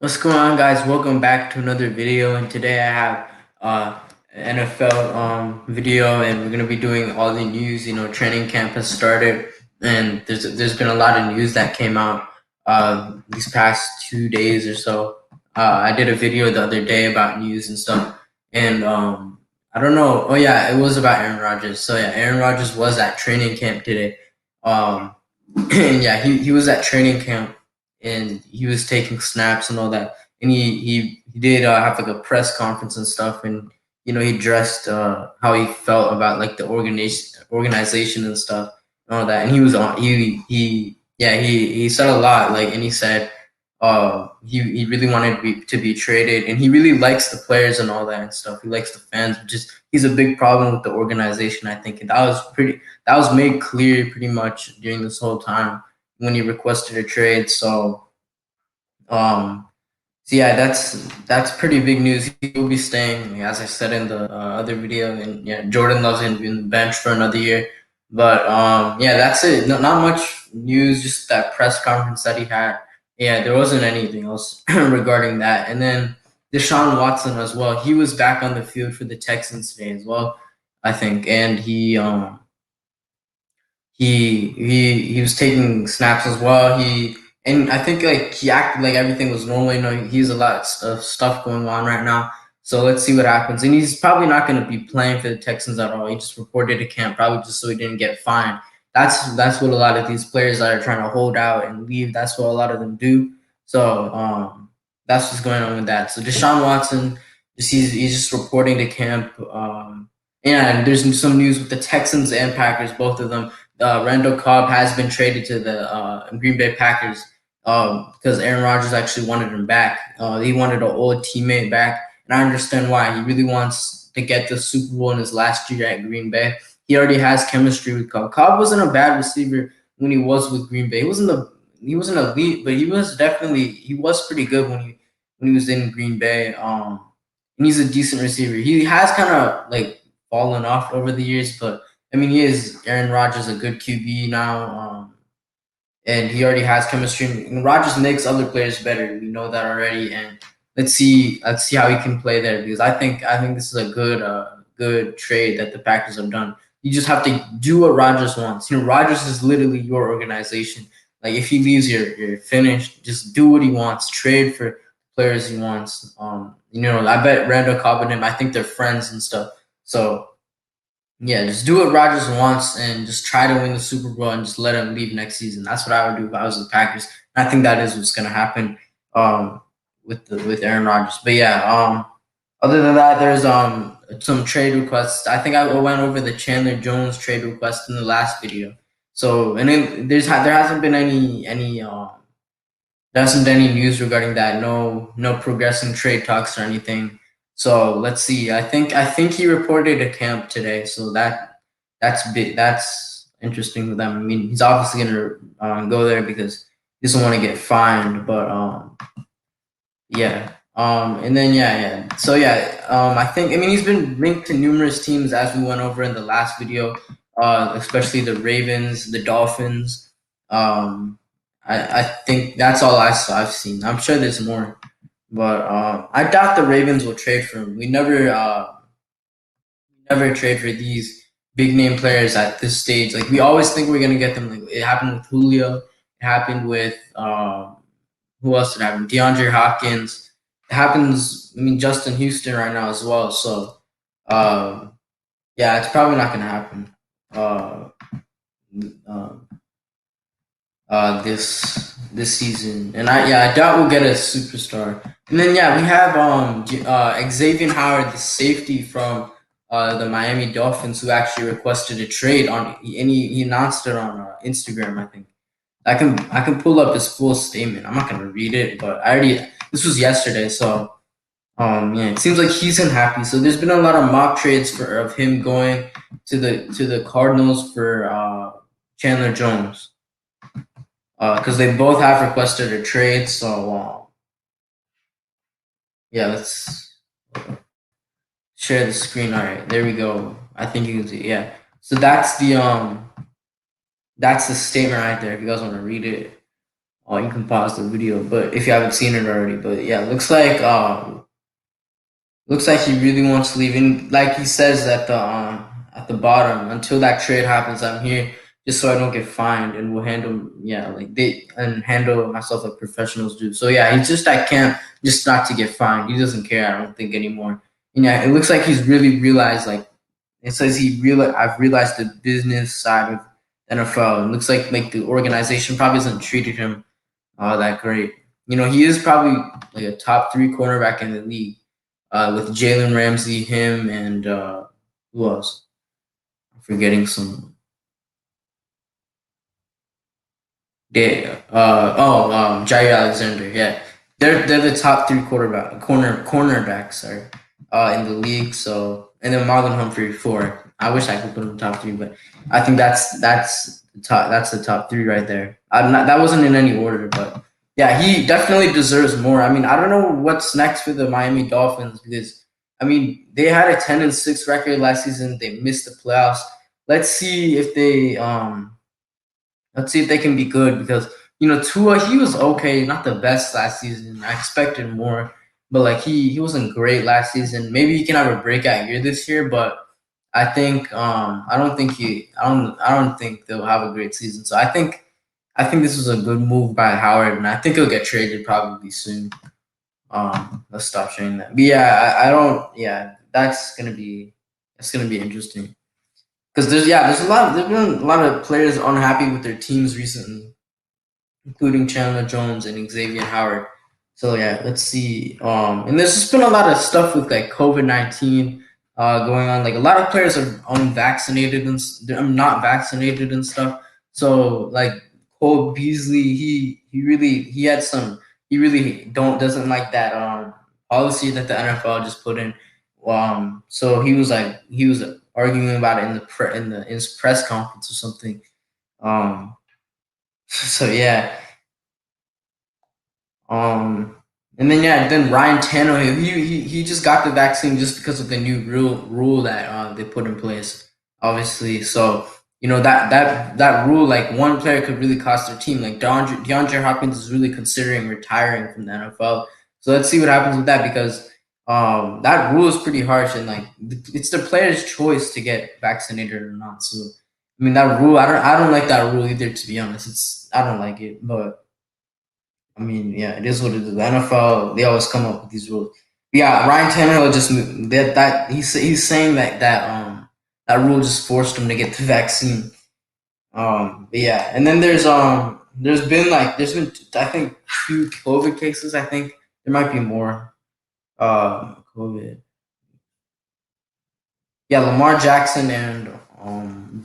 What's going on, guys? Welcome back to another video, and today I have NFL video, and we're gonna be doing all the news. Training camp has started, and there's been a lot of news that came out these past 2 days or so. I did a video the other day about news and stuff, and I don't know. Oh yeah, it was about Aaron Rodgers. So yeah, Aaron Rodgers was at training camp today. Um, and yeah, he was at training camp and he was taking snaps and all that. And he did have like a press conference and stuff, and he addressed how he felt about like the organization and stuff and all that. And he was on he yeah he said a lot, like, and he said he really wanted to be traded, and he really likes the players and all that and stuff. He likes the fans, but just he's a big problem with the organization, I think. And that was made clear pretty much during this whole time when he requested a trade. Um, so yeah, that's pretty big news. He will be staying, as I said in the other video, and yeah, Jordan Love's gonna be in the bench for another year. But yeah, that's it. Not much news. Just that press conference that he had. Yeah, there wasn't anything else regarding that. And then Deshaun Watson as well. He was back on the field for the Texans today as well, I think, and he was taking snaps as well. And I think like he acted like everything was normal. He has a lot of stuff going on right now. So let's see what happens. And he's probably not going to be playing for the Texans at all. He just reported to camp, probably just so he didn't get fined. That's what a lot of these players that are trying to hold out and leave. That's what a lot of them do. So that's what's going on with that. So Deshaun Watson, he's just reporting to camp. And there's some news with the Texans and Packers, both of them. Randall Cobb has been traded to the Green Bay Packers because Aaron Rodgers actually wanted him back. He wanted an old teammate back, and I understand why. He really wants to get the Super Bowl in his last year at Green Bay. He already has chemistry with Cobb. Cobb wasn't a bad receiver when he was with Green Bay. He wasn't elite, but he was pretty good when he was in Green Bay. And he's a decent receiver. He has kind of like fallen off over the years, but I mean, he is Aaron Rodgers, a good QB now, and he already has chemistry. And Rodgers makes other players better. We know that already, and let's see how he can play there, because I think this is a good trade that the Packers have done. You just have to do what Rodgers wants. Rodgers is literally your organization. Like, if he leaves, you're finished. Just do what he wants. Trade for players he wants. I bet Randall Cobb and him, I think they're friends and stuff. So yeah, just do what Rodgers wants and just try to win the Super Bowl and just let him leave next season. That's what I would do if I was the Packers. And I think that is what's going to happen um, with Aaron Rodgers. But yeah, other than that, there's some trade requests. I think I went over the Chandler Jones trade request in the last video. So, and then there hasn't been there hasn't been any news regarding that. No progressing trade talks or anything. So let's see. I think he reported to camp today. So that's big. That's interesting with them. I mean, he's obviously gonna go there because he doesn't want to get fined. But yeah. And then yeah. So yeah. I mean, he's been linked to numerous teams, as we went over in the last video. Especially the Ravens, the Dolphins. Um, I think that's all I've seen. I'm sure there's more, but I doubt the Ravens will trade for him. We never trade for these big name players at this stage. Like, we always think we're gonna get them. Like, it happened with Julio. It happened with who else did it happen? DeAndre Hopkins. It happens. I mean, Justin Houston right now as well. So yeah, it's probably not gonna happen. Uh, uh, this season, and I doubt we'll get a superstar. And then yeah, we have Xavier Howard, the safety from the Miami Dolphins, who actually requested a trade and he announced it on Instagram. I think I can pull up his full statement. I'm not gonna read it, but this was yesterday, so yeah, it seems like he's unhappy. So there's been a lot of mock trades of him going to the Cardinals for Chandler Jones, because they both have requested a trade. So yeah, let's share the screen. All right, there we go. I think you can see. Yeah, so that's the statement right there. If you guys want to read it, you can pause the video, but if you haven't seen it already. But yeah, looks like he really wants to leave. And like he says at the bottom, until that trade happens, I'm here just so I don't get fined, and we'll handle handle myself like professionals do. So yeah, he's just at camp just not to get fined. He doesn't care, I don't think, anymore. And yeah, it looks like he's really realized, like it says, I've realized the business side of NFL. It looks like the organization probably hasn't treated him that great. He is probably like a top three cornerback in the league, with Jalen Ramsey, him, and who else? I'm forgetting some. Jair Alexander. Yeah, they're the top three cornerbacks, sorry, in the league. So, and then Marlon Humphrey four. I wish I could put him top three, but I think that's the top three right there. That wasn't in any order, but yeah, he definitely deserves more. I mean, I don't know what's next for the Miami Dolphins, because I mean they had a 10-6 record last season. They missed the playoffs. Let's see if they Let's see if they can be good, because Tua, he was okay, not the best last season. I expected more, but like he wasn't great last season. Maybe he can have a breakout year this year, but I don't think they'll have a great season. So I think this was a good move by Howard, and I think he'll get traded probably soon. Let's stop saying that. But yeah, I don't. Yeah, that's gonna be interesting. Because there's been a lot of players unhappy with their teams recently, including Chandler Jones and Xavier Howard. So yeah, let's see. And there's just been a lot of stuff with like COVID-19 going on. Like a lot of players are unvaccinated and they're not vaccinated and stuff. So like Cole Beasley, he really don't doesn't like that policy that the NFL just put in. So he was arguing about it in his press conference or something. Um, so yeah. Um, and then yeah, then Ryan Tannehill, he just got the vaccine just because of the new rule that they put in place. Obviously, so that rule, like one player could really cost their team. Like DeAndre Hopkins is really considering retiring from the NFL. So let's see what happens with that, because that rule is pretty harsh, and like it's the player's choice to get vaccinated or not. So I mean that rule, I don't like that rule either. To be honest, I don't like it, but. I mean, yeah, it is what it is. The NFL, they always come up with these rules. But yeah, Ryan Tannehill just he's saying that rule just forced him to get the vaccine. But yeah, and then there's been I think two COVID cases. I think there might be more. COVID. Yeah, Lamar Jackson and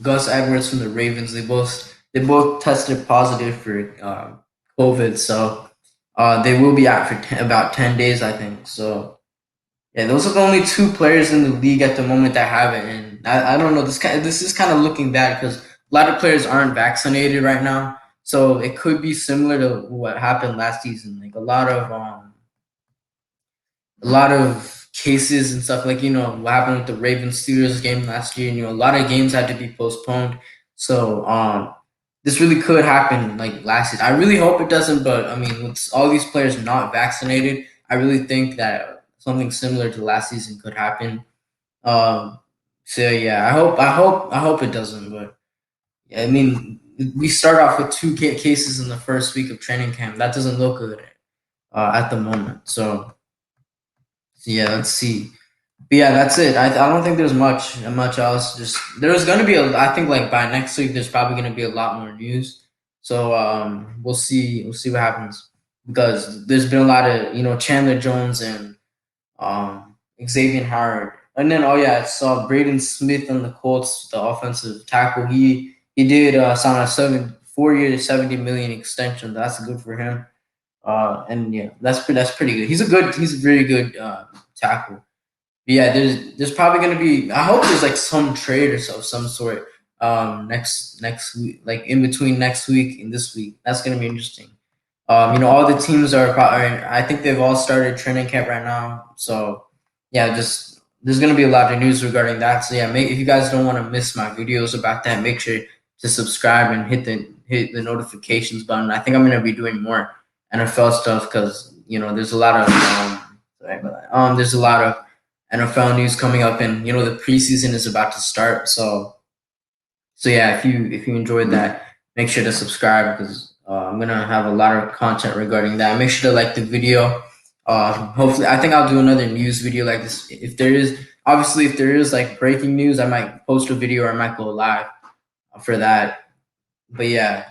Gus Edwards from the Ravens. They both tested positive for COVID, so they will be out for about 10 days, I think. So yeah, those are the only two players in the league at the moment that have it, and I don't know. This is kind of looking bad because a lot of players aren't vaccinated right now, so it could be similar to what happened last season. Like a lot of cases and stuff, like what happened with the Ravens Steelers game last year. A lot of games had to be postponed. So this really could happen like last season. I really hope it doesn't, but I mean, with all these players not vaccinated, I really think that something similar to last season could happen. Um, so yeah, I hope it doesn't. But yeah, I mean, we start off with two cases in the first week of training camp. That doesn't look good at the moment. So yeah, let's see. But yeah, that's it. I don't think there's much else. Just there's gonna be I think like by next week there's probably gonna be a lot more news. So we'll see what happens, because there's been a lot of Chandler Jones and Xavier Howard, and then I saw Braden Smith on the Colts, the offensive tackle. He did sign a 4 year 70 million extension. That's good for him. And yeah, that's pretty good. He's a very good tackle. Yeah, there's probably gonna be. I hope there's like some trade or so of some sort next week, like in between next week and this week. That's gonna be interesting. All the teams I think they've all started training camp right now. So yeah, just there's gonna be a lot of news regarding that. So yeah, if you guys don't want to miss my videos about that, make sure to subscribe and hit the notifications button. I think I'm gonna be doing more NFL stuff because there's a lot of sorry about that. There's a lot of NFL news coming up, and the preseason is about to start. So yeah, if you enjoyed that, make sure to subscribe because I'm gonna have a lot of content regarding that. Make sure to like the video. Hopefully, I think I'll do another news video like this. If there is like breaking news, I might post a video or I might go live for that. But yeah,